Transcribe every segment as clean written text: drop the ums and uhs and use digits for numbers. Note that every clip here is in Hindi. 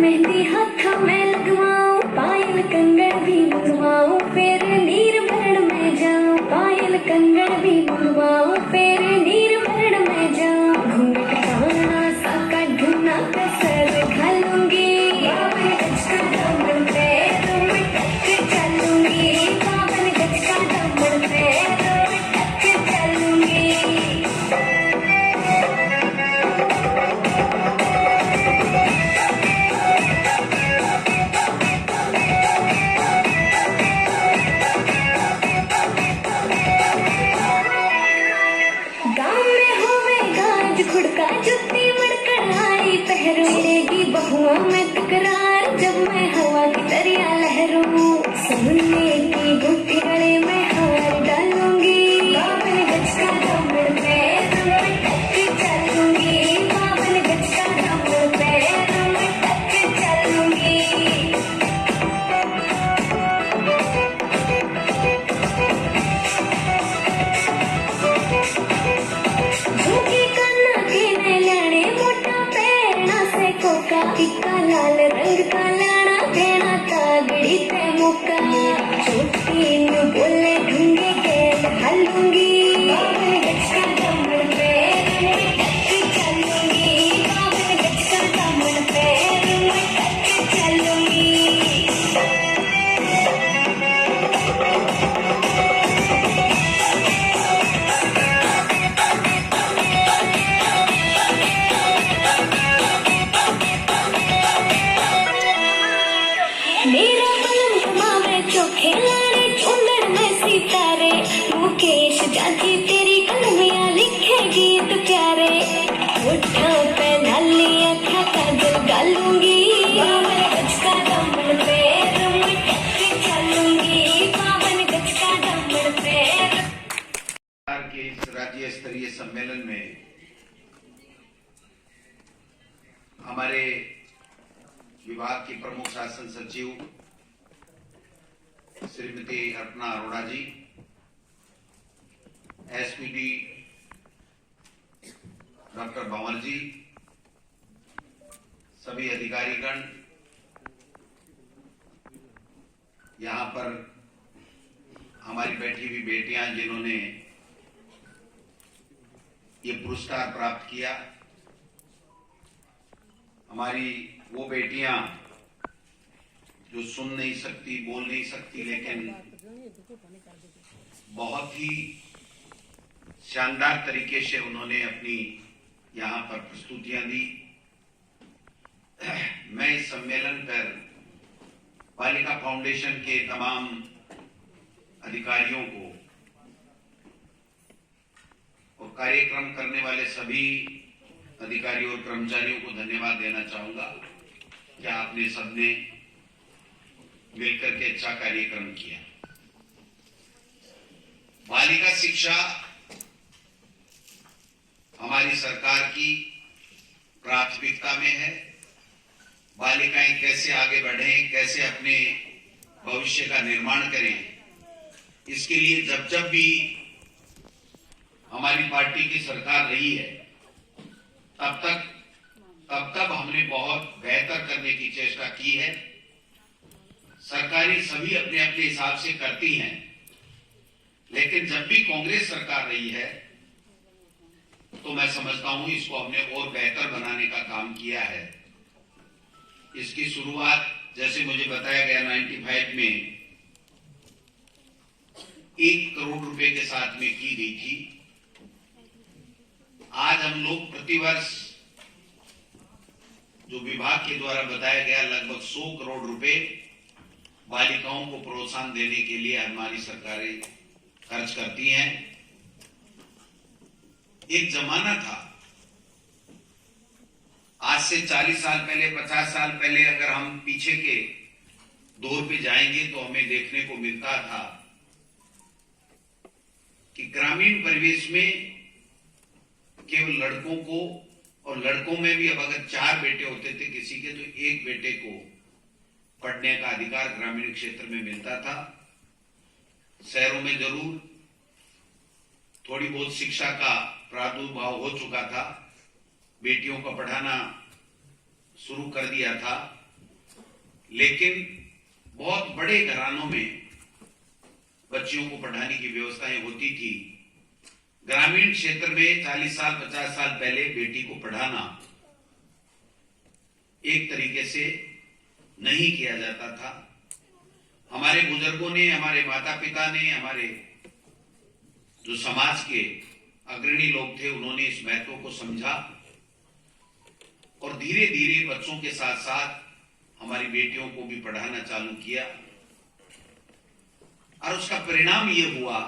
मेहंदी हाथों में लगवाऊं, पायल कंगन भी मंगवाऊं, फिर नीर भरण में जाऊं। पायल कंगन भी मंगवाऊं, फिर नीर भरण में जाऊं। घूंघट काना साका ढूंढना कसर घालूंगी, बावन गज का दामन पैरों में टक चलूंगी, बावन गज का दामन पैरों में टक चलूंगी। खुड़का जुत्ती मड़कड़ाई पहरोगी बहुआ में तकरार, जब मैं हवा की दरिया लहरूं। सोने की गुत्ती गले में हार डालूंगी, बावन गज का दामन पैरों में टक चलूंगी, बावन गज का दामन पैरों में टक चलूंगी। टिक्का लाल रंग का लाना देना तागड़ी पे मुक्का, छोटी न बोले ढूंढे गेल हलूंगी, बावन गज का दामन पैरों में टक चलूंगी, बावन गज का दामन पैरों में टक चलूंगी। मेरा बलम घुमावे चोखे लाड़े चुंदड़ में सितारे, मुकेश जाती तेरी कलमियां लिखेगी तो प्यारे। होठों पे लालियां था काजल गालूंगी, बावन गज का दामन पैरों में टक चलूंगी, बावन गज का दामन पैरों। के इस राज्य स्तरीय सम्मेलन में हमारे विभाग की प्रमुख शासन सचिव श्रीमती अर्पणा अरोड़ा जी, एसपीडी डॉक्टर भंवर जी, सभी अधिकारीगण, यहां पर हमारी बैठी हुई बेटियां जिन्होंने ये पुरस्कार प्राप्त किया, हमारी वो बेटियां जो सुन नहीं सकती, बोल नहीं सकती, लेकिन बहुत ही शानदार तरीके से उन्होंने अपनी यहां पर प्रस्तुतियां दी। मैं इस सम्मेलन पर बालिका फाउंडेशन के तमाम अधिकारियों को और कार्यक्रम करने वाले सभी अधिकारियों और कर्मचारियों को धन्यवाद देना चाहूंगा कि आपने सबने मिलकर के अच्छा कार्यक्रम किया। बालिका शिक्षा हमारी सरकार की प्राथमिकता में है। बालिकाएं कैसे आगे बढ़ें, कैसे अपने भविष्य का निर्माण करें, इसके लिए जब जब भी हमारी पार्टी की सरकार रही है तब हमने बहुत बेहतर करने की चेष्टा की है। सरकारें सभी अपने अपने हिसाब से करती हैं, लेकिन जब भी कांग्रेस सरकार रही है तो मैं समझता हूं इसको हमने और बेहतर बनाने का काम किया है। इसकी शुरुआत जैसे मुझे बताया गया 95 में 1 करोड़ रुपए के साथ में की गई थी। आज हम लोग प्रतिवर्ष जो विभाग के द्वारा बताया गया लगभग 100 करोड़ रुपए बालिकाओं को प्रोत्साहन देने के लिए हमारी सरकारें खर्च करती हैं। एक जमाना था, आज से 40 साल पहले, 50 साल पहले अगर हम पीछे के दौर पे जाएंगे तो हमें देखने को मिलता था कि ग्रामीण परिवेश में केवल लड़कों को, और लड़कों में भी अब अगर 4 बेटे होते थे किसी के, तो 1 बेटे को पढ़ने का अधिकार ग्रामीण क्षेत्र में मिलता था। शहरों में जरूर थोड़ी बहुत शिक्षा का प्रादुर्भाव हो चुका था, बेटियों को पढ़ाना शुरू कर दिया था, लेकिन बहुत बड़े घरानों में बच्चियों को पढ़ाने की व्यवस्थाएं होती थी। ग्रामीण क्षेत्र में 40 साल 50 साल पहले बेटी को पढ़ाना एक तरीके से नहीं किया जाता था। हमारे बुजुर्गों ने, हमारे माता पिता ने, हमारे जो समाज के अग्रणी लोग थे, उन्होंने इस महत्व को समझा और धीरे धीरे बच्चों के साथ साथ हमारी बेटियों को भी पढ़ाना चालू किया। और उसका परिणाम यह हुआ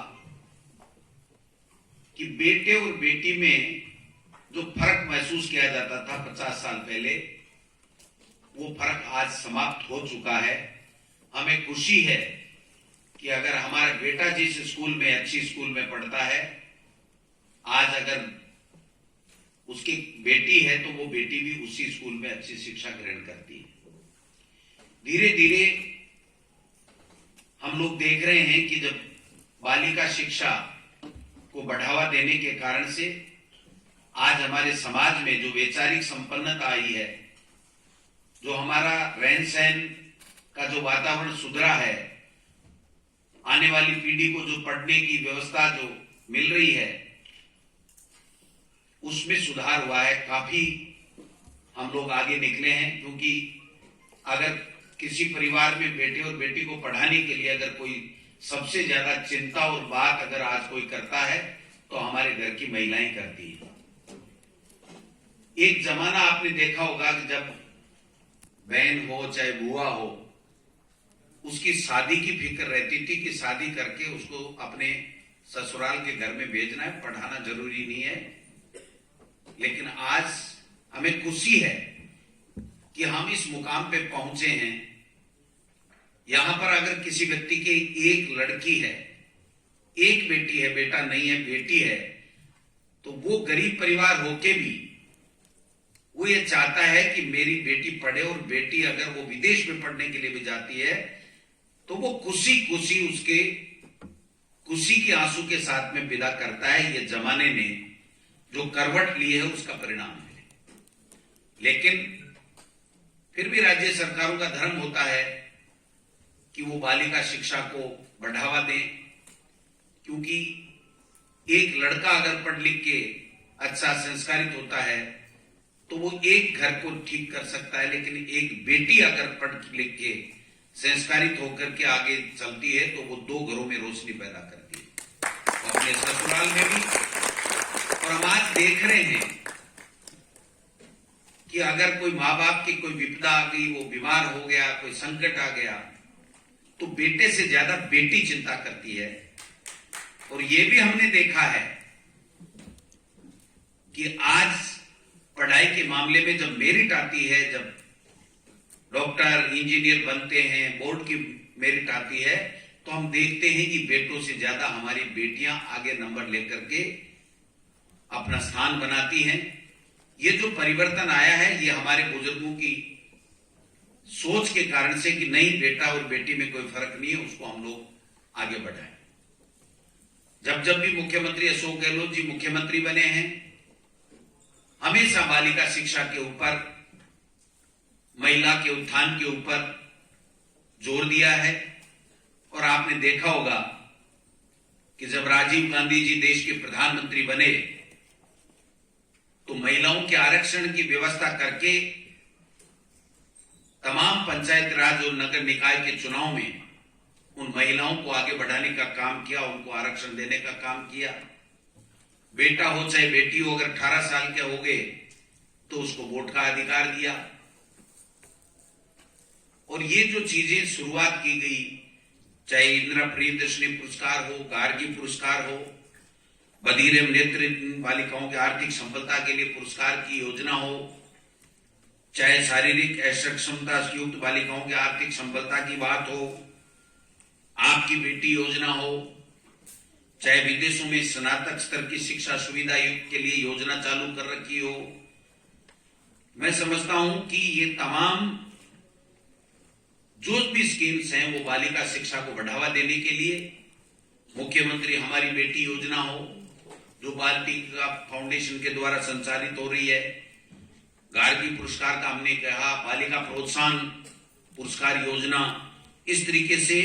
कि बेटे और बेटी में जो फर्क महसूस किया जाता था 50 साल पहले, वो फर्क आज समाप्त हो चुका है। हमें खुशी है कि अगर हमारा बेटा जिस स्कूल में, अच्छी स्कूल में पढ़ता है, आज अगर उसकी बेटी है तो वो बेटी भी उसी स्कूल में अच्छी शिक्षा ग्रहण करती है। धीरे धीरे हम लोग देख रहे हैं कि जब बालिका शिक्षा को बढ़ावा देने के कारण से आज हमारे समाज में जो वैचारिक संपन्नता आई है, जो हमारा रहन सहन का जो वातावरण सुधरा है, आने वाली पीढ़ी को जो पढ़ने की व्यवस्था जो मिल रही है, उसमें सुधार हुआ है। काफी हम लोग आगे निकले हैं, क्योंकि अगर किसी परिवार में बेटे और बेटी को पढ़ाने के लिए अगर कोई सबसे ज्यादा चिंता और बात अगर आज कोई करता है तो हमारे घर की महिलाएं करती हैं। एक जमाना आपने देखा होगा कि जब बहन हो चाहे बुआ हो, उसकी शादी की फिक्र रहती थी कि शादी करके उसको अपने ससुराल के घर में भेजना है, पढ़ाना जरूरी नहीं है। लेकिन आज हमें खुशी है कि हम इस मुकाम पे पहुंचे हैं। यहां पर अगर किसी व्यक्ति की एक लड़की है, एक बेटी है, बेटा नहीं है, बेटी है, तो वो गरीब परिवार होके भी वो ये चाहता है कि मेरी बेटी पढ़े, और बेटी अगर वो विदेश में पढ़ने के लिए भी जाती है तो वो खुशी खुशी उसके खुशी के आंसू के साथ में विदा करता है। ये जमाने ने जो करवट ली है उसका परिणाम है। लेकिन फिर भी राज्य सरकारों का धर्म होता है कि वो बालिका शिक्षा को बढ़ावा दें, क्योंकि एक लड़का अगर पढ़ लिख के अच्छा संस्कारित होता है तो वो एक घर को ठीक कर सकता है, लेकिन एक बेटी अगर पढ़ लिख के संस्कारित होकर के आगे चलती है तो वो 2 घरों में रोशनी पैदा करती है, अपने ससुराल में भी। और हम आज देख रहे हैं कि अगर कोई माँ बाप की कोई विपदा आ गई, वो बीमार हो गया, कोई संकट आ गया, तो बेटे से ज्यादा बेटी चिंता करती है। और ये भी हमने देखा है कि आज पढ़ाई के मामले में जब मेरिट आती है, जब डॉक्टर इंजीनियर बनते हैं, बोर्ड की मेरिट आती है, तो हम देखते हैं कि बेटों से ज्यादा हमारी बेटियां आगे नंबर लेकर के अपना स्थान बनाती हैं। ये जो परिवर्तन आया है, ये हमारे बुजुर्गों की सोच के कारण से कि नहीं, बेटा और बेटी में कोई फर्क नहीं है, उसको हम लोग आगे बढ़ाएं। जब भी मुख्यमंत्री अशोक गहलोत जी मुख्यमंत्री बने हैं, हमेशा बालिका शिक्षा के ऊपर, महिला के उत्थान के ऊपर जोर दिया है। और आपने देखा होगा कि जब राजीव गांधी जी देश के प्रधानमंत्री बने तो महिलाओं के आरक्षण की व्यवस्था करके तमाम पंचायत राज और नगर निकाय के चुनाव में उन महिलाओं को आगे बढ़ाने का काम किया, उनको आरक्षण देने का काम किया। बेटा हो चाहे बेटी हो, अगर 18 साल के हो गए तो उसको वोट का अधिकार दिया। और ये जो चीजें शुरुआत की गई, चाहे इंदिरा प्रियदर्शनी पुरस्कार हो, गार्गी पुरस्कार हो, बधिर एवं नेत्र बालिकाओं की आर्थिक सफलता के लिए पुरस्कार की योजना हो, चाहे शारीरिक असक्षमता युक्त बालिकाओं की आर्थिक सफलता की बात हो, आपकी बेटी योजना हो, चाहे विदेशों में स्नातक स्तर की शिक्षा सुविधा के लिए योजना चालू कर रखी हो, मैं समझता हूं कि ये तमाम जो भी स्कीम्स हैं वो बालिका शिक्षा को बढ़ावा देने के लिए, मुख्यमंत्री हमारी बेटी योजना हो जो बालिका फाउंडेशन के द्वारा संचालित हो रही है, गार्गी पुरस्कार का हमने कहा, बालिका प्रोत्साहन पुरस्कार योजना, इस तरीके से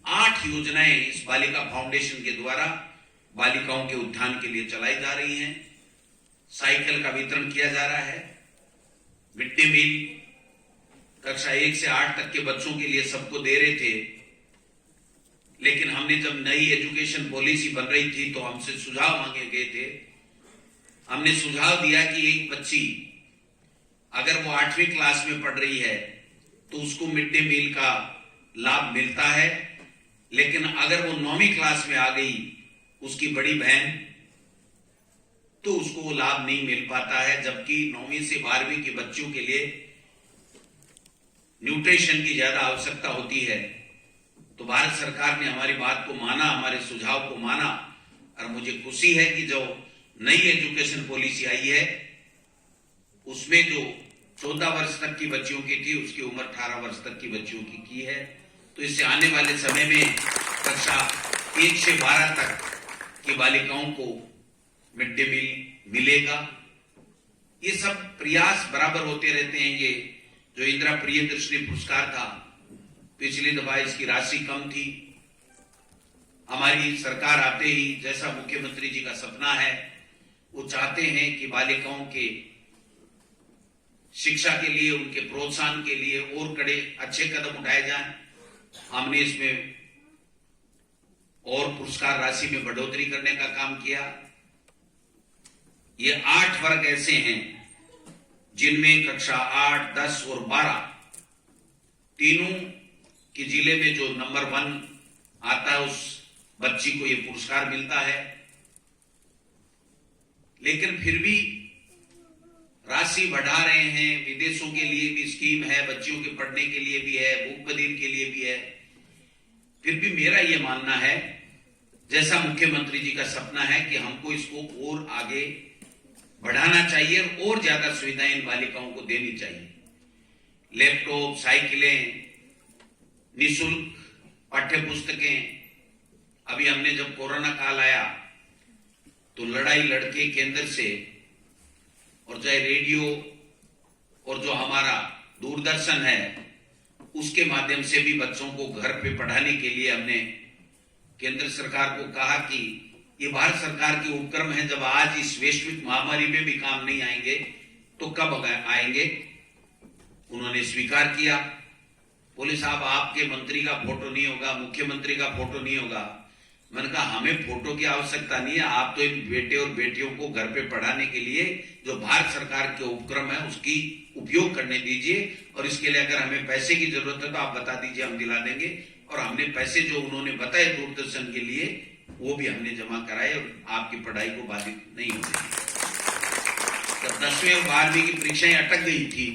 8 योजनाएं इस बालिका फाउंडेशन के द्वारा बालिकाओं के उत्थान के लिए चलाई जा रही हैं। साइकिल का वितरण किया जा रहा है। मिड डे मील कक्षा 1 से 8 तक के बच्चों के लिए सबको दे रहे थे, लेकिन हमने जब नई एजुकेशन पॉलिसी बन रही थी तो हमसे सुझाव मांगे गए थे। हमने सुझाव दिया कि एक बच्ची अगर वो 8वीं क्लास में पढ़ रही है तो उसको मिड डे मील का लाभ मिलता है, लेकिन अगर वो 9वीं क्लास में आ गई, उसकी बड़ी बहन, तो उसको वो लाभ नहीं मिल पाता है। जबकि 9वीं से 12वीं के बच्चों के लिए न्यूट्रिशन की ज्यादा आवश्यकता होती है। तो भारत सरकार ने हमारी बात को माना, हमारे सुझाव को माना, और मुझे खुशी है कि जो नई एजुकेशन पॉलिसी आई है उसमें जो 14 वर्ष तक की बच्चियों की थी, उसकी उम्र 18 वर्ष तक की बच्चियों की है। तो इससे आने वाले समय में कक्षा 1 से 12 तक की बालिकाओं को मिड डे मील मिलेगा। ये सब प्रयास बराबर होते रहते हैं। ये जो इंदिरा प्रियदर्शनी पुरस्कार था, पिछली दफा इसकी राशि कम थी। हमारी सरकार आते ही, जैसा मुख्यमंत्री जी का सपना है, वो चाहते हैं कि बालिकाओं के शिक्षा के लिए, उनके प्रोत्साहन के लिए और कड़े अच्छे कदम उठाए जाएं। हमने इसमें और पुरस्कार राशि में बढ़ोतरी करने का काम किया। ये 8 वर्ग ऐसे हैं जिनमें कक्षा 8, 10 और 12 तीनों के जिले में जो नंबर 1 आता है उस बच्ची को ये पुरस्कार मिलता है। लेकिन फिर भी राशि बढ़ा रहे हैं। विदेशों के लिए भी स्कीम है, बच्चियों के पढ़ने के लिए भी है, भूख बदीन के लिए भी है। फिर भी मेरा यह मानना है, जैसा मुख्यमंत्री जी का सपना है, कि हमको इसको और आगे बढ़ाना चाहिए और ज्यादा सुविधाएं इन बालिकाओं को देनी चाहिए। लैपटॉप, साइकिलें, निःशुल्क पाठ्य पुस्तकें। अभी हमने जब कोरोना काल आया तो लड़ाई लड़के केंद्र से, और चाहे रेडियो और जो हमारा दूरदर्शन है उसके माध्यम से भी बच्चों को घर पे पढ़ाने के लिए हमने केंद्र सरकार को कहा कि ये भारत सरकार के उपक्रम है। जब आज इस वैश्विक महामारी में भी काम नहीं आएंगे तो कब आएंगे? उन्होंने स्वीकार किया। बोले साहब, आपके मंत्री का फोटो नहीं होगा, मुख्यमंत्री का फोटो नहीं होगा। मैंने कहा हमें फोटो की आवश्यकता नहीं है, आप तो इन बेटे और बेटियों को घर पे पढ़ाने के लिए जो भारत सरकार के उपक्रम है उसकी उपयोग करने दीजिए, और इसके लिए अगर हमें पैसे की जरूरत है तो आप बता दीजिए, हम दिला देंगे। और हमने पैसे जो उन्होंने बताए दूरदर्शन के लिए वो भी हमने जमा कराए, और आपकी पढ़ाई को बाधित नहीं होगी। जब 10वीं और 12वीं की परीक्षाएं अटक गई थी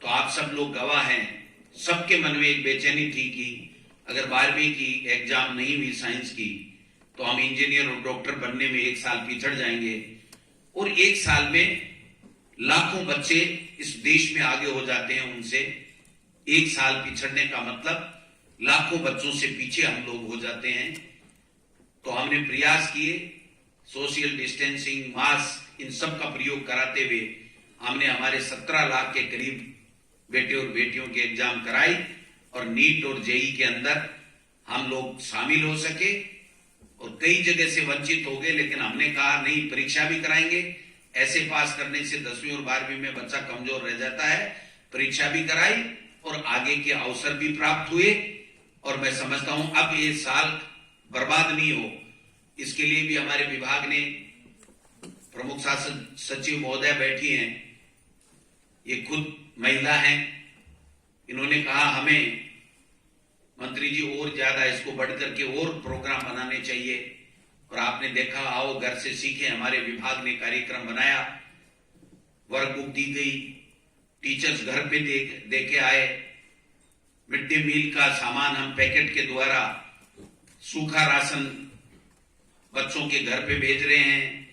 तो आप सब लोग गवाह हैं, सबके मन में एक बेचैनी थी कि अगर 12वीं की एग्जाम नहीं हुई साइंस की तो हम इंजीनियर और डॉक्टर बनने में 1 साल पिछड़ जाएंगे। और 1 साल में लाखों बच्चे इस देश में आगे हो जाते हैं। उनसे 1 साल पिछड़ने का मतलब लाखों बच्चों से पीछे हम लोग हो जाते हैं। तो हमने प्रयास किए, सोशल डिस्टेंसिंग, मास्क, इन सब का प्रयोग कराते हुए हमने हमारे 17 लाख के करीब बेटे और बेटियों के एग्जाम कराई, और नीट और जेई के अंदर हम लोग शामिल हो सके। और कई जगह से वंचित हो गए, लेकिन हमने कहा नहीं, परीक्षा भी कराएंगे। ऐसे पास करने से 10वीं और 12वीं में बच्चा कमजोर रह जाता है। परीक्षा भी कराई और आगे के अवसर भी प्राप्त हुए। और मैं समझता हूं अब ये साल बर्बाद नहीं हो, इसके लिए भी हमारे विभाग ने, प्रमुख शासन सचिव महोदय बैठी हैं, ये खुद महिला हैं, इन्होंने कहा हमें मंत्री जी और ज्यादा इसको बढ़ करके और प्रोग्राम बनाने चाहिए। और आपने देखा, आओ घर से सीखे, हमारे विभाग ने कार्यक्रम बनाया, वर्कबुक दी गई, टीचर्स घर पे देके आए, मिड डे मील का सामान हम पैकेट के द्वारा सूखा राशन बच्चों के घर पे भेज रहे हैं।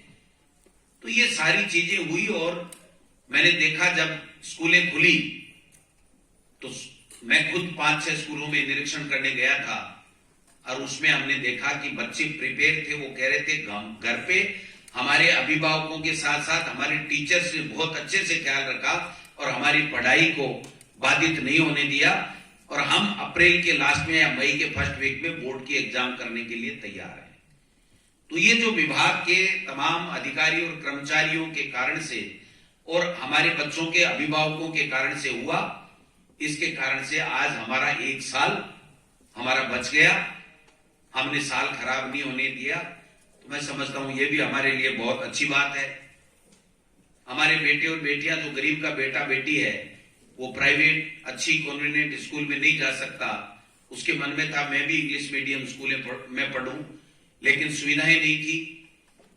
तो ये सारी चीजें हुई। और मैंने देखा जब स्कूलें खुली तो मैं खुद 5-6 स्कूलों में निरीक्षण करने गया था, और उसमें हमने देखा कि बच्चे प्रिपेयर थे। वो कह रहे थे घर पे हमारे अभिभावकों के साथ साथ हमारे टीचर्स ने बहुत अच्छे से ख्याल रखा और हमारी पढ़ाई को बाधित नहीं होने दिया और हम अप्रैल के लास्ट में या मई के फर्स्ट वीक में बोर्ड की एग्जाम करने के लिए तैयार हैं। तो ये जो विभाग के तमाम अधिकारी और कर्मचारियों के कारण से और हमारे बच्चों के अभिभावकों के कारण से हुआ, इसके कारण से आज हमारा एक साल हमारा बच गया, हमने साल खराब नहीं होने दिया। तो मैं समझता हूं ये भी हमारे लिए बहुत अच्छी बात है। हमारे बेटे और बेटियां, जो गरीब का बेटा बेटी है वो प्राइवेट अच्छी कॉन्वेंट स्कूल में नहीं जा सकता, उसके मन में था मैं भी इंग्लिश मीडियम स्कूल में पढ़ूं, लेकिन सुविधाएं नहीं थी।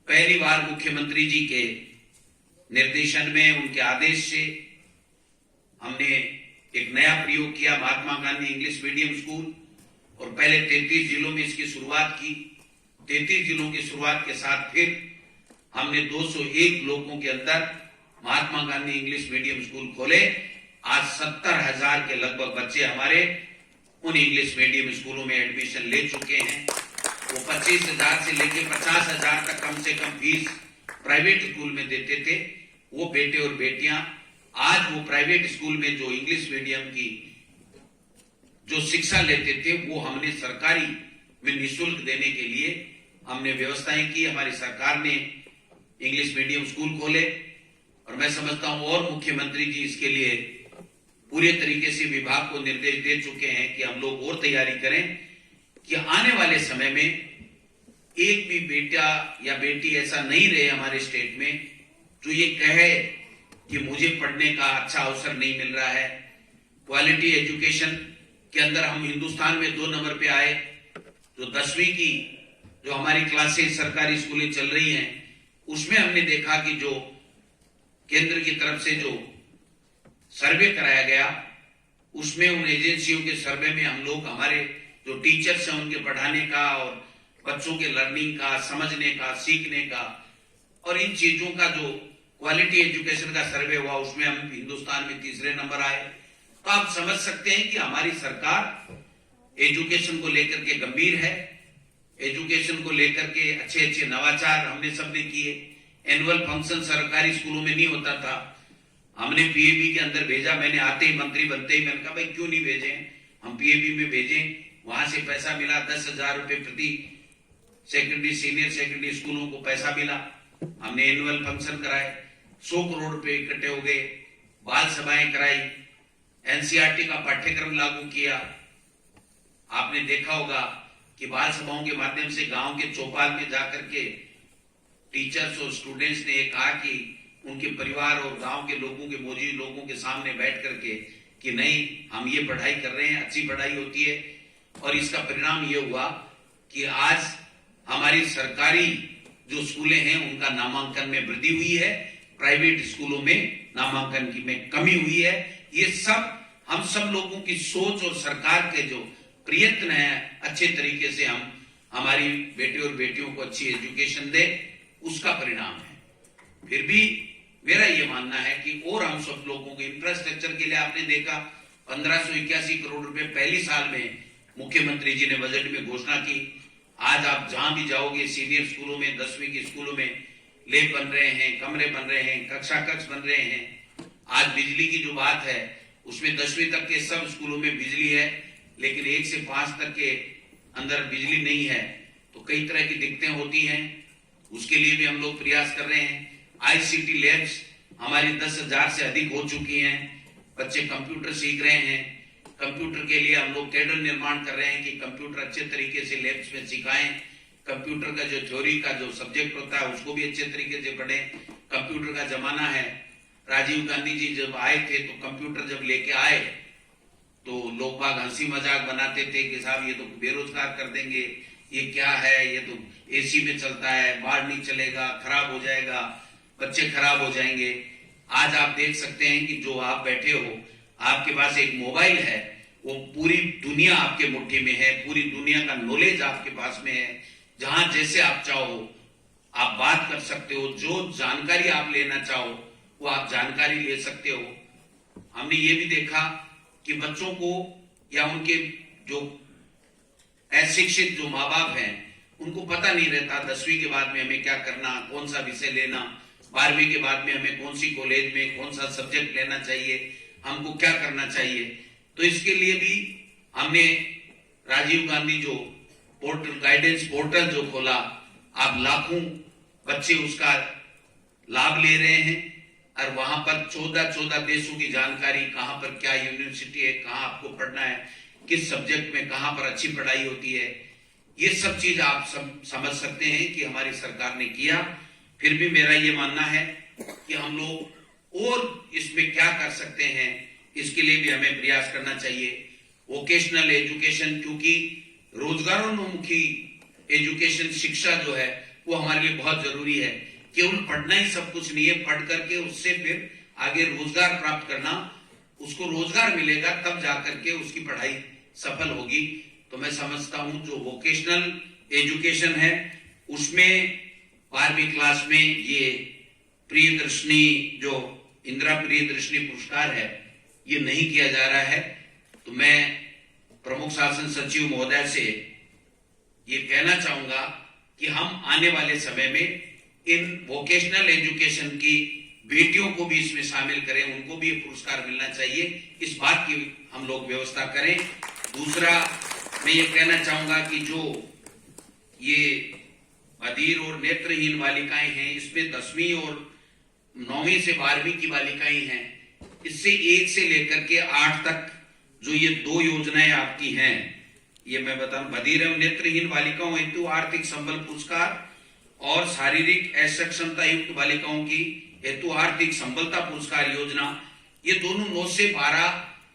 पहली बार मुख्यमंत्री जी के निर्देशन में, उनके आदेश से हमने एक नया प्रयोग किया, Mahatma Gandhi English medium school, और पहले 33 जिलों में इसकी शुरुआत की। 33 जिलों की शुरुआत के साथ फिर हमने 201 ब्लॉकों के अंदर Mahatma Gandhi English medium school खोले। आज 70,000 के लगभग बच्चे हमारे उन इंग्लिश मीडियम स्कूलों में एडमिशन ले चुके हैं। वो 25,000 से लेकर 50,000 तक कम से कम फीस प्राइवेट स्कूल में देते थे। वो बेटे और बेटियां आज वो प्राइवेट स्कूल में जो इंग्लिश मीडियम की जो शिक्षा लेते थे वो हमने सरकारी में निःशुल्क देने के लिए हमने व्यवस्थाएं की। हमारी सरकार ने इंग्लिश मीडियम स्कूल खोले और मैं समझता हूं और मुख्यमंत्री जी इसके लिए पूरे तरीके से विभाग को निर्देश दे चुके हैं कि हम लोग और तैयारी करें कि आने वाले समय में एक भी बेटा या बेटी ऐसा नहीं रहे हमारे स्टेट में जो ये कहे कि मुझे पढ़ने का अच्छा अवसर नहीं मिल रहा है। क्वालिटी एजुकेशन के अंदर हम हिंदुस्तान में 2 नंबर पे आए। जो 10वीं की जो हमारी क्लासेस सरकारी स्कूलें चल रही हैं उसमें हमने देखा कि जो केंद्र की तरफ से जो सर्वे कराया गया उसमें उन एजेंसियों के सर्वे में हम लोग हमारे जो टीचर्स हैं उनके पढ़ाने का और बच्चों के लर्निंग का, समझने का, सीखने का और इन चीजों का जो क्वालिटी एजुकेशन का सर्वे हुआ उसमें हम हिंदुस्तान में 3रे नंबर आए। तो आप समझ सकते हैं कि हमारी सरकार एजुकेशन को लेकर के गंभीर है। एजुकेशन को लेकर के अच्छे अच्छे नवाचार हमने सबने किए। एनुअल फंक्शन सरकारी स्कूलों में नहीं होता था, हमने पीएबी के अंदर भेजा। मैंने आते ही मंत्री बनते ही मैंने कहा भाई क्यों नहीं भेजे, हम पीएबी में भेजें। वहां से पैसा मिला, 10,000 रुपए प्रति सेकेंडरी सीनियर सेकेंडरी स्कूलों को पैसा मिला। हमने एनुअल फंक्शन कराए, 100 करोड़ रुपए इकट्ठे हो गए। बाल सभाएं कराई, एनसीईआरटी का पाठ्यक्रम लागू किया। आपने देखा होगा कि बाल सभाओं के माध्यम से गांव के चौपाल में जाकर के टीचर्स और स्टूडेंट्स ने कहा कि उनके परिवार और गांव के लोगों के मौजूद लोगों के सामने बैठ करके कि नहीं हम ये पढ़ाई कर रहे हैं, अच्छी पढ़ाई होती है। और इसका परिणाम ये हुआ कि आज हमारी सरकारी जो स्कूलें हैं उनका नामांकन में वृद्धि हुई है, प्राइवेट स्कूलों में नामांकन की में कमी हुई है। ये सब हम सब लोगों की सोच और सरकार के जो प्रयत्न है अच्छे तरीके से हम हमारी बेटे और बेटियों को अच्छी एजुकेशन दें, उसका परिणाम है। फिर भी मेरा ये मानना है कि और हम सब लोगों के इंफ्रास्ट्रक्चर के लिए आपने देखा 1581 करोड़ रुपए पहली साल में मुख्यमंत्री जी ने बजट में घोषणा की। आज आप जहां भी जाओगे सीनियर स्कूलों में, 10वीं के स्कूलों में लैब बन रहे हैं, कमरे बन रहे हैं, कक्षा कक्ष बन रहे हैं। आज बिजली की जो बात है उसमें 10वीं तक के सब स्कूलों में बिजली है, लेकिन 1 से 5 तक के अंदर बिजली नहीं है। तो कई तरह की दिक्कतें होती हैं, उसके लिए भी हम लोग प्रयास कर रहे हैं। आईसीटी लैब्स हमारी 10,000 से अधिक हो चुकी हैं, बच्चे कंप्यूटर सीख रहे हैं। कंप्यूटर के लिए हम लोग कैडर निर्माण कर रहे हैं कि कंप्यूटर अच्छे तरीके से लैब्स में सिखाएं। कंप्यूटर का जो थ्योरी का जो सब्जेक्ट होता है उसको भी अच्छे तरीके से पढ़ें। कंप्यूटर का जमाना है। राजीव गांधी जी जब आए थे तो कंप्यूटर जब लेके आए तो लोग बाग हंसी मजाक बनाते थे कि साहब ये तो बेरोजगार कर देंगे, ये क्या है, ये तो एसी में चलता है, बाहर नहीं चलेगा, खराब हो जाएगा, बच्चे खराब हो जाएंगे। आज आप देख सकते हैं कि जो आप बैठे हो, आपके पास एक मोबाइल है, वो पूरी दुनिया आपके मुट्ठी में है, पूरी दुनिया का नॉलेज आपके पास में है। जहां जैसे आप चाहो आप बात कर सकते हो, जो जानकारी आप लेना चाहो वो आप जानकारी ले सकते हो। हमने ये भी देखा कि बच्चों को या उनके जो अशिक्षित जो माँ बाप हैं उनको पता नहीं रहता 10वीं के बाद में हमें क्या करना, कौन सा विषय लेना, 12वीं के बाद में हमें कौन सी कॉलेज में कौन सा सब्जेक्ट लेना चाहिए। हमको क्या करना चाहिए। तो इसके लिए भी हमने राजीव गांधी जो पोर्टल, गाइडेंस पोर्टल जो खोला, आप लाखों बच्चे उसका लाभ ले रहे हैं और वहां पर 14 देशों की जानकारी, कहां पर क्या यूनिवर्सिटी है, कहां आपको पढ़ना है, किस सब्जेक्ट में कहां पर अच्छी पढ़ाई होती है, ये सब चीज आप सब समझ सकते हैं कि हमारी सरकार ने किया। फिर भी मेरा ये मानना है कि हम लोग और इसमें क्या कर सकते हैं, इसके लिए भी हमें प्रयास करना चाहिए। वोकेशनल एजुकेशन, क्योंकि रोजगारोन्मुखी एजुकेशन, शिक्षा जो है वो हमारे लिए बहुत जरूरी है। केवल पढ़ना ही सब कुछ नहीं है, पढ़ करके उससे फिर आगे रोजगार प्राप्त करना, उसको रोजगार मिलेगा तब जाकर के उसकी पढ़ाई सफल होगी। तो मैं समझता हूं जो वोकेशनल एजुकेशन है उसमें 12वीं क्लास में ये प्रियदर्शनी, जो इंदिरा प्रियदर्शनी पुरस्कार है, ये नहीं किया जा रहा है। तो मैं प्रमुख शासन सचिव महोदय से ये कहना चाहूंगा कि हम आने वाले समय में इन वोकेशनल एजुकेशन की बेटियों को भी इसमें शामिल करें, उनको भी पुरस्कार मिलना चाहिए, इस बात की हम लोग व्यवस्था करें। दूसरा मैं ये कहना चाहूंगा कि जो ये बधिर और नेत्रहीन बालिकाएं हैं, इसमें 10वीं और 9वीं से 12वीं की बालिकाएं हैं, इससे 1 से लेकर के 8 तक जो ये 2 योजनाएं आपकी हैं, ये मैं बताऊं, बधिर एवं नेत्रहीन बालिकाओं हेतु आर्थिक संबल पुरस्कार और शारीरिक असक्षमता युक्त बालिकाओं की हेतु आर्थिक संबलता पुरस्कार योजना, ये दोनों 9 से 12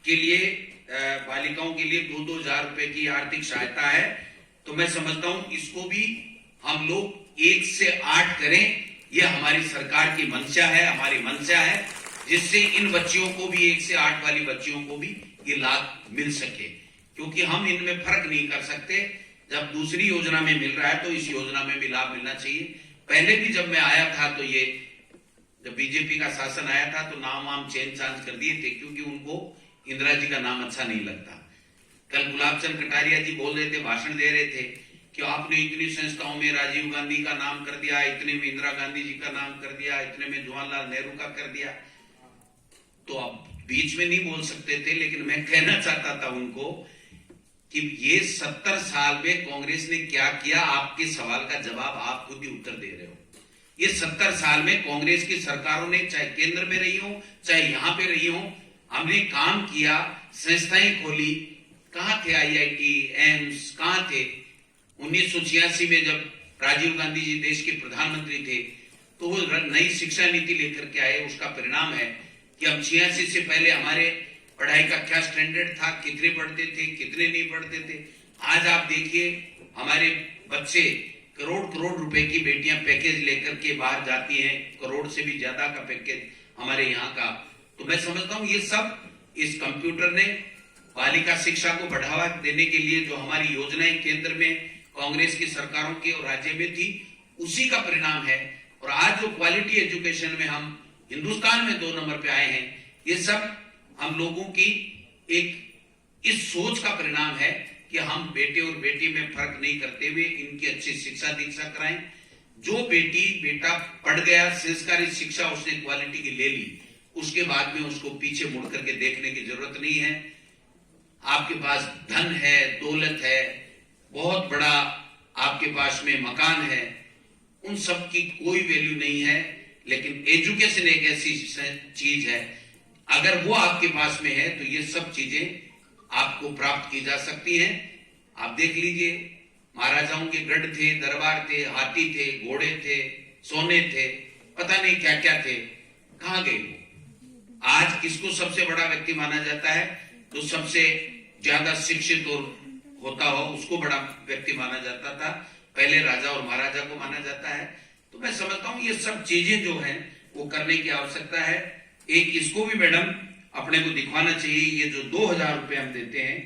के लिए बालिकाओं के लिए 2-2 हजार रुपए की आर्थिक सहायता है। तो मैं समझता हूं इसको भी हम लोग 1 से 8 करें, ये हमारी सरकार की मंशा है, हमारी मंशा है, जिससे इन बच्चियों को भी 1 से 8 वाली बच्चियों को भी ये लाभ मिल सके। क्योंकि हम इनमें फर्क नहीं कर सकते, जब दूसरी योजना में मिल रहा है तो इस योजना में भी लाभ मिलना चाहिए। पहले भी जब मैं आया था तो ये जब बीजेपी का शासन आया था तो नाम वाम चेंज चांज कर दिए थे, क्योंकि उनको इंदिरा जी का नाम अच्छा नहीं लगता। कल गुलाबचंद कटारिया जी बोल रहे थे, भाषण दे रहे थे कि आपने इतनी संस्थाओं में राजीव गांधी का नाम कर दिया, इतने में इंदिरा गांधी जी का नाम कर दिया, इतने में जवाहरलाल नेहरू का कर दिया। तो अब बीच में नहीं बोल सकते थे, लेकिन मैं कहना चाहता था उनको कि ये 70 साल में कांग्रेस ने क्या किया, आपके सवाल का जवाब आप खुद ही उत्तर दे रहे हो। ये 70 साल में कांग्रेस की सरकारों ने, चाहे केंद्र में रही हो चाहे यहां पे रही हो, हमने काम किया, संस्थाएं खोली। कहां थे आईआईटी, एम्स, कहां थे? 1986 में जब राजीव गांधी जी देश के प्रधानमंत्री थे तो वो नई शिक्षा नीति लेकर के आए। उसका परिणाम है कि हम 86 से पहले हमारे पढ़ाई का क्या स्टैंडर्ड था, कितने पढ़ते थे, कितने नहीं पढ़ते थे। आज आप देखिए हमारे बच्चे करोड़ रुपए की बेटियां पैकेज लेकर के बाहर जाती हैं, करोड़ से भी ज्यादा का पैकेज हमारे यहाँ का। तो मैं समझता हूँ ये सब इस कंप्यूटर ने बालिका शिक्षा को बढ़ावा देने के लिए जो हमारी योजनाएं केंद्र में कांग्रेस की सरकारों की और राज्य में थी, उसी का परिणाम है। और आज जो क्वालिटी एजुकेशन में हम हिंदुस्तान में 2 नंबर पे आए हैं, ये सब हम लोगों की एक इस सोच का परिणाम है कि हम बेटे और बेटी में फर्क नहीं करते हुए इनकी अच्छी शिक्षा दीक्षा कराएं। जो बेटी बेटा पढ़ गया, संस्कारित शिक्षा उसने क्वालिटी की ले ली, उसके बाद में उसको पीछे मुड़ करके देखने की जरूरत नहीं है। आपके पास धन है, दौलत है, बहुत बड़ा आपके पास में मकान है, उन सब की कोई वैल्यू नहीं है। लेकिन एजुकेशन एक ऐसी चीज है, अगर वो आपके पास में है तो ये सब चीजें आपको प्राप्त की जा सकती हैं। आप देख लीजिए, महाराजाओं के गढ़ थे, दरबार थे, हाथी थे, घोड़े थे, सोने थे, पता नहीं क्या क्या थे, कहां गए वो? आज किसको सबसे बड़ा व्यक्ति माना जाता है? तो सबसे ज्यादा शिक्षित और होता हो उसको बड़ा व्यक्ति माना जाता था। पहले राजा और महाराजा को माना जाता है। तो मैं समझता हूं ये सब चीजें जो हैं वो करने की आवश्यकता है। एक इसको भी मैडम अपने को दिखवाना चाहिए, ये जो 2000 रुपए हम देते हैं,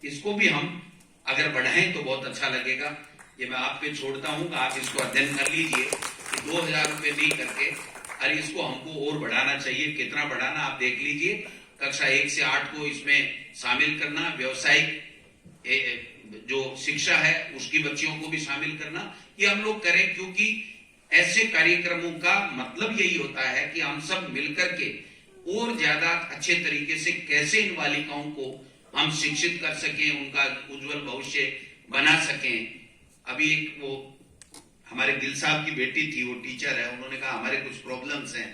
इसको भी हम अगर बढ़ाएं तो बहुत अच्छा लगेगा। ये मैं आप पे छोड़ता हूं, आप इसको अध्ययन कर लीजिए कि 2000 रुपए नहीं करके, अरे इसको हमको और बढ़ाना चाहिए। कितना बढ़ाना आप देख लीजिए। कक्षा 1 से 8 को इसमें शामिल करना, व्यवसायिक जो शिक्षा है उसकी बच्चियों को भी शामिल करना, ये हम लोग करें। क्योंकि ऐसे कार्यक्रमों का मतलब यही होता है कि हम सब मिलकर के और ज्यादा अच्छे तरीके से कैसे इन बालिकाओं को हम शिक्षित कर सकें, उनका उज्जवल भविष्य बना सकें। अभी एक वो हमारे दिल साहब की बेटी थी, वो टीचर है, उन्होंने कहा हमारे कुछ प्रॉब्लम्स हैं।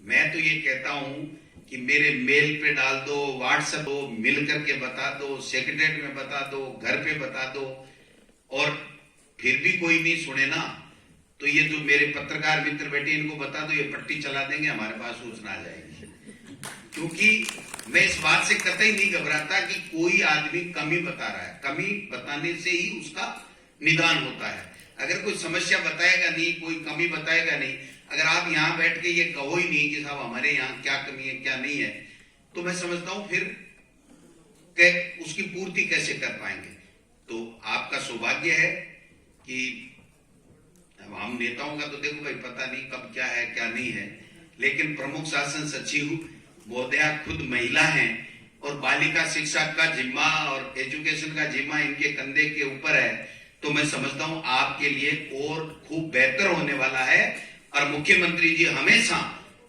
मैं तो ये कहता हूं कि मेरे मेल पे डाल दो, व्हाट्सएप दो, मिल करके बता दो, सेक्रेटरीट में बता दो, घर पे बता दो, और फिर भी कोई नहीं सुने ना, तो ये जो मेरे पत्रकार मित्र बैठे इनको बता दो, ये पट्टी चला देंगे, हमारे पास सूचना आ जाएगी। क्योंकि मैं इस बात से कतई नहीं घबराता कि कोई आदमी कमी बता रहा है, कमी बताने से ही उसका निदान होता है। अगर कोई समस्या बताएगा नहीं, कोई कमी बताएगा नहीं, अगर आप यहां बैठ के ये कहो ही नहीं कि साहब हमारे यहाँ क्या कमी है क्या नहीं है, तो मैं समझता हूं फिर उसकी पूर्ति कैसे कर पाएंगे। तो आपका सौभाग्य है कि हम नेताओं का तो देखो भाई पता नहीं कब क्या है क्या नहीं है, लेकिन प्रमुख शासन सचिव महोदया खुद महिला हैं और बालिका शिक्षा का जिम्मा और एजुकेशन का जिम्मा इनके कंधे के ऊपर है, तो मैं समझता हूं आपके लिए और खूब बेहतर होने वाला है। और मुख्यमंत्री जी हमेशा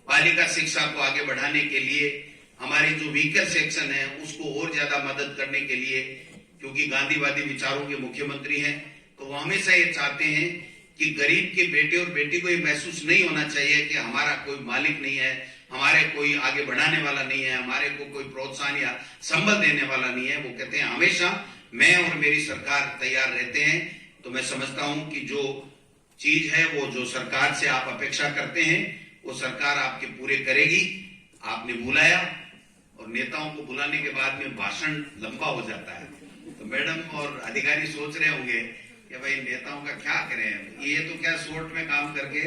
बालिका शिक्षा को आगे बढ़ाने के लिए, हमारे जो वीकर सेक्शन है उसको और ज्यादा मदद करने के लिए, क्योंकि गांधीवादी विचारों के मुख्यमंत्री हैं, तो वो हमेशा ये चाहते हैं कि गरीब के बेटे और बेटी को ये महसूस नहीं होना चाहिए कि हमारा कोई मालिक नहीं है, हमारे कोई आगे बढ़ाने वाला नहीं है, हमारे को कोई प्रोत्साहन या संबल देने वाला नहीं है। वो कहते हैं हमेशा मैं और मेरी सरकार तैयार रहते हैं। तो मैं समझता हूं कि जो चीज है वो जो सरकार से आप अपेक्षा करते हैं वो सरकार आपके पूरे करेगी। आपने बुलाया और नेताओं को बुलाने के बाद में भाषण लंबा हो जाता है, तो मैडम और अधिकारी सोच रहे होंगे कि भाई नेताओं का क्या करें, ये तो क्या शॉर्ट में काम करके,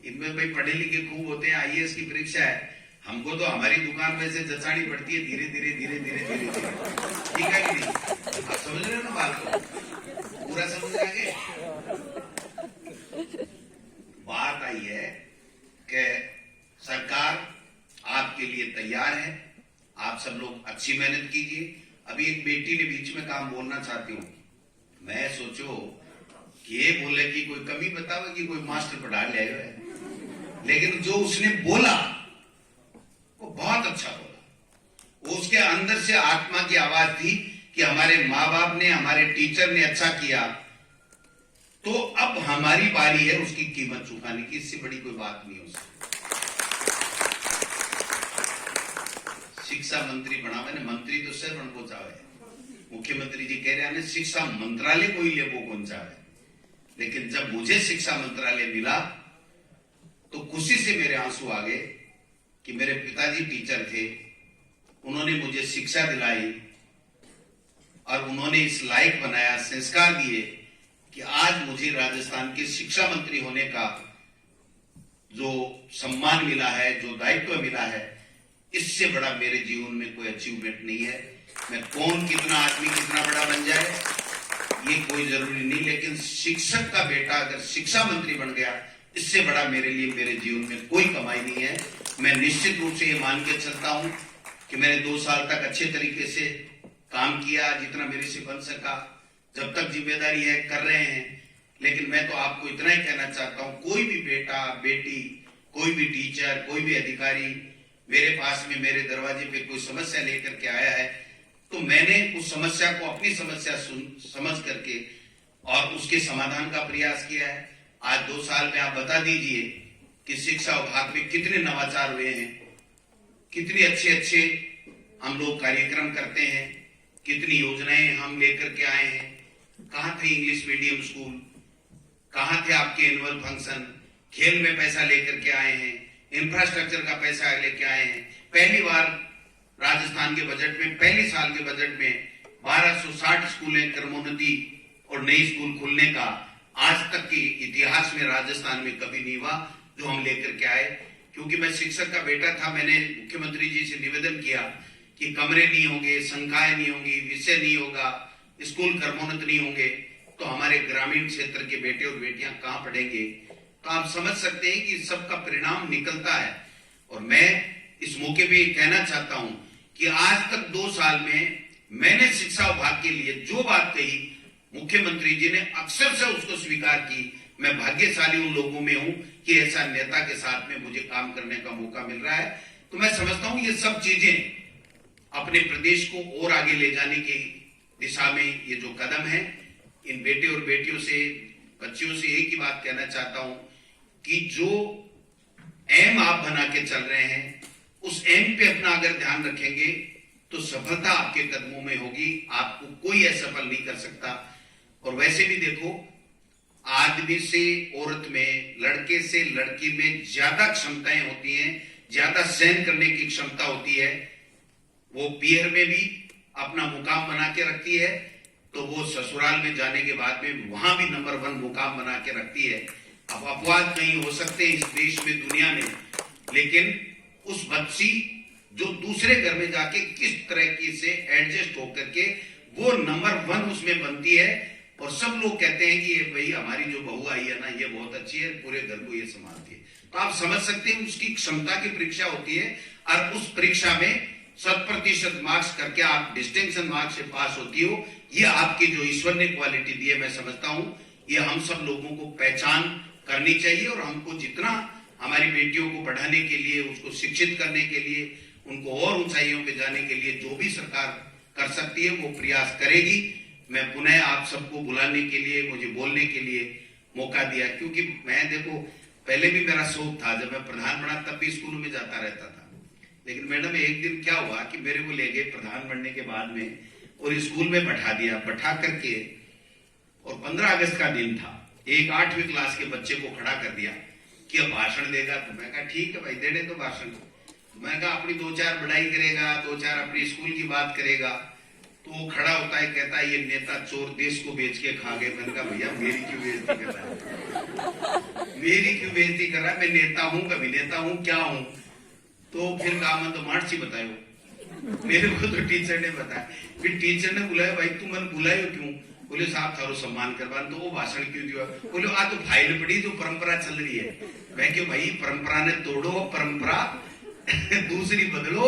इनमें भाई पढ़े लिखे खूब होते हैं, आईएएस की परीक्षा है, हमको तो हमारी दुकान में से जचानी पड़ती है धीरे धीरे धीरे धीरे धीरे धीरे। ठीक है कि नहीं? आप समझ रहे हो ना बात को, पूरा समझ आगे। बात आई है कि सरकार आपके लिए तैयार है, आप सब लोग अच्छी मेहनत कीजिए। अभी एक बेटी ने बीच में काम बोलना चाहती हूँ, मैं सोचो कि ये बोले कि कोई कमी बताओ कि कोई मास्टर पढ़ा ले है, लेकिन जो उसने बोला वो बहुत अच्छा बोला। वो उसके अंदर से आत्मा की आवाज थी कि हमारे माँ बाप ने, हमारे टीचर ने अच्छा किया, तो अब हमारी बारी है उसकी कीमत चुकाने की। इससे बड़ी कोई बात नहीं हो सकती। शिक्षा मंत्री बना मैंने, मंत्री तो सर बन को चाहे, मुख्यमंत्री जी कह रहे हैं शिक्षा मंत्रालय को ही ले वो कौन चाहे, लेकिन जब मुझे शिक्षा मंत्रालय मिला तो खुशी से मेरे आंसू आ गए कि मेरे पिताजी टीचर थे, उन्होंने मुझे शिक्षा दिलाई और उन्होंने इस लायक बनाया, संस्कार दिए कि आज मुझे राजस्थान के शिक्षा मंत्री होने का जो सम्मान मिला है, जो दायित्व मिला है, इससे बड़ा मेरे जीवन में कोई अचीवमेंट नहीं है। मैं कौन कितना आदमी कितना बड़ा बन जाए ये कोई जरूरी नहीं, लेकिन शिक्षक का बेटा अगर शिक्षा मंत्री बन गया, इससे बड़ा मेरे लिए मेरे जीवन में कोई कमाई नहीं है। मैं निश्चित रूप से ये मान के चलता हूं कि मैंने 2 साल तक अच्छे तरीके से काम किया, जितना मेरे से बन सका, जब तक जिम्मेदारी है कर रहे हैं। लेकिन मैं तो आपको इतना ही कहना चाहता हूं, कोई भी बेटा बेटी, कोई भी टीचर, कोई भी अधिकारी मेरे पास में मेरे दरवाजे पे कोई समस्या लेकर के आया है, तो मैंने उस समस्या को अपनी समस्या समझ करके और उसके समाधान का प्रयास किया है। आज 2 साल में आप बता दीजिए कि शिक्षा विभाग में कितने नवाचार हुए हैं, कितने अच्छे अच्छे हम लोग कार्यक्रम करते हैं, कितनी योजनाएं हम लेकर के आए हैं। कहां थे इंग्लिश मीडियम स्कूल, कहां थे आपके एनुअल फंक्शन, खेल में पैसा लेकर के आए हैं, इंफ्रास्ट्रक्चर का पैसा लेके आए हैं। पहली बार राजस्थान के बजट में, पहले साल के बजट में 1260 स्कूलें क्रमोन्नति और नई स्कूल खुलने का आज तक के इतिहास में राजस्थान में कभी नहीं हुआ, जो हम लेकर के आए। क्योंकि मैं शिक्षक का बेटा था, मैंने मुख्यमंत्री जी से निवेदन किया कि कमरे नहीं होंगे, संख्याएं नहीं होंगी, विषय नहीं होगा, स्कूल क्रमोन्नत नहीं होंगे, तो हमारे ग्रामीण क्षेत्र के बेटे और बेटियां कहां पढ़ेंगे। तो आप समझ सकते हैं कि सबका परिणाम निकलता है। और मैं इस मौके पे कहना चाहता हूं कि आज तक 2 साल में मैंने शिक्षा विभाग के लिए जो बात कही, मुख्यमंत्री जी ने अक्सर से उसको स्वीकार की। मैं भाग्यशाली उन लोगों में हूं कि ऐसा नेता के साथ में मुझे काम करने का मौका मिल रहा है। तो मैं समझता हूं ये सब चीजें अपने प्रदेश को और आगे ले जाने की दिशा में ये जो कदम है, इन बेटे और बेटियों से, बच्चियों से एक ही बात कहना चाहता हूं कि जो एम आप बना के चल रहे हैं, उस एम पे अपना अगर ध्यान रखेंगे तो सफलता आपके कदमों में होगी। आपको कोई असफल नहीं कर सकता। और वैसे भी देखो, आदमी से औरत में, लड़के से लड़की में ज्यादा क्षमताएं होती हैं, ज्यादा सहन करने की क्षमता होती है। वो पीहर में भी अपना मुकाम बना के रखती है, तो वो ससुराल में जाने के बाद में वहां भी नंबर 1 मुकाम बना के रखती है। अब अपवाद नहीं हो सकते इस देश में, दुनिया में, लेकिन उस बच्ची जो दूसरे घर में जाके किस तरह की से एडजस्ट होकर के वो नंबर 1 उसमें बनती है, और सब लोग कहते हैं कि ये भाई हमारी जो बहू आई है ना, ये बहुत अच्छी है, पूरे घर को ये संभालती है। तो आप समझ सकते हैं उसकी क्षमता की परीक्षा होती है, और उस परीक्षा में 100% मार्क्स करके आप डिस्टिंक्शन मार्क्स से पास होती हो। ये आपकी जो ईश्वर ने क्वालिटी दी है, मैं समझता हूं ये हम सब लोगों को पहचान करनी चाहिए, और हमको जितना हमारी बेटियों को पढ़ाने के लिए, उसको शिक्षित करने के लिए, उनको और ऊंचाइयों पे जाने के लिए जो भी सरकार कर सकती है वो प्रयास करेगी। मैं पुनः आप सबको बुलाने के लिए, मुझे बोलने के लिए मौका दिया, क्योंकि मैं देखो पहले भी मेरा शौक था, जब मैं प्रधान बना तब भी स्कूलों में जाता रहता था। लेकिन मैडम एक दिन क्या हुआ कि मेरे को ले गए प्रधान बनने के बाद में, और स्कूल में बैठा दिया, बैठा करके, और 15 अगस्त का दिन था, एक 8वीं क्लास के बच्चे को खड़ा कर दिया कि अब भाषण देगा। तो मैं कहा ठीक है भाई, दे दे तो भाषण। मैं कहा अपनी 2-4 बढ़ाई करेगा, 2-4 अपनी स्कूल की बात करेगा। तो वो खड़ा होता है, कहता है ये नेता चोर देश को बेच के खा गए। मैंने कहा भैया मेरी क्यों बेइज्जती कर रहा है, मेरी क्यों बेइज्जती कर रहा है, मैं नेता हूं, कभी नेता हूं, क्या हूं। तो फिर कहा मैं तो मार्ची बतायो, मेरे को तो टीचर ने बताया। फिर टीचर ने बुलाया, भाई तुम मैंने बुलायो क्यों? बोले साहब थारो सम्मान करवान। तो वो भाषण क्यों दिया? बोले आ तो फाइल पड़ी, जो परंपरा चल रही है। मैं क्यों भाई, परंपरा ने तोड़ो, परंपरा दूसरी बदलो,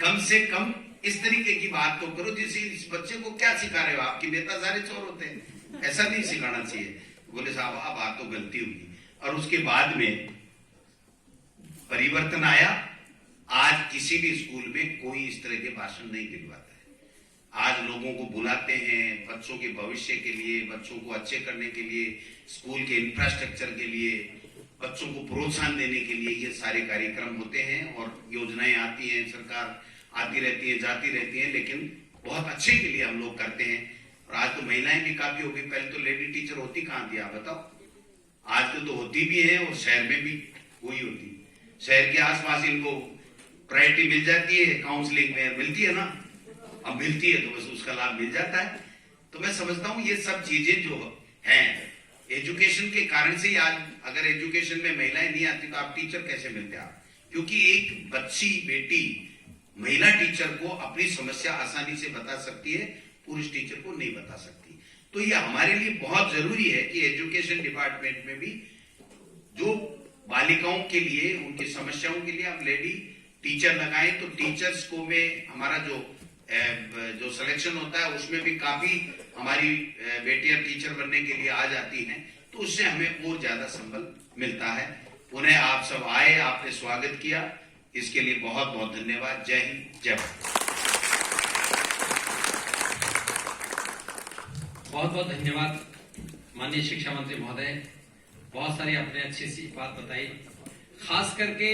कम से कम इस तरीके की बात तो करो जिससे इस बच्चे को क्या सिखा रहे हो, आपके नेता सारे चोर होते हैं, ऐसा नहीं सिखाना चाहिए। बोले साहब आप बात तो गलती हुई। और उसके बाद में परिवर्तन आया। आज किसी भी स्कूल में कोई इस तरह के भाषण नहीं दिलवाता है। आज लोगों को बुलाते हैं बच्चों के भविष्य के लिए, बच्चों को अच्छे करने के लिए, स्कूल के इंफ्रास्ट्रक्चर के लिए, बच्चों को प्रोत्साहन देने के लिए ये सारे कार्यक्रम होते हैं, और योजनाएं आती हैं, सरकार आती रहती है, जाती रहती है, लेकिन बहुत अच्छे के लिए हम लोग करते हैं। और आज तो महिलाएं भी काफी हो गई। पहले तो लेडी टीचर होती कहां थी, आप बताओ? आजकल तो होती भी है, और शहर में भी कोई होती। शहर के आसपास इनको प्रायोरिटी मिल जाती है, काउंसलिंग में मिलती है ना, अब मिलती है तो बस उसका लाभ मिल जाता है। तो मैं समझता हूं ये सब चीजें जो हैं एजुकेशन के कारण से। आज अगर एजुकेशन में महिलाएं नहीं आती तो आप टीचर कैसे मिलते आप? क्योंकि एक बच्ची, बेटी, महिला टीचर को अपनी समस्या आसानी से बता सकती है, पुरुष टीचर को नहीं बता सकती। तो ये हमारे लिए बहुत जरूरी है कि एजुकेशन डिपार्टमेंट में भी जो बालिकाओं के लिए, उनकी समस्याओं के लिए हम लेडी टीचर लगाएं। तो टीचर्स को में हमारा जो सिलेक्शन होता है उसमें भी काफी हमारी बेटियां टीचर बनने के लिए आ जाती हैं, तो उससे हमें और ज्यादा संबल मिलता है। पुनः आप सब आए, आपने स्वागत किया, इसके लिए बहुत बहुत धन्यवाद। जय हिंद, जय भारत। बहुत बहुत धन्यवाद माननीय शिक्षा मंत्री महोदय, बहुत सारी आपने अच्छी सी बात बताई। खास करके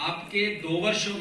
आपके 2 वर्षों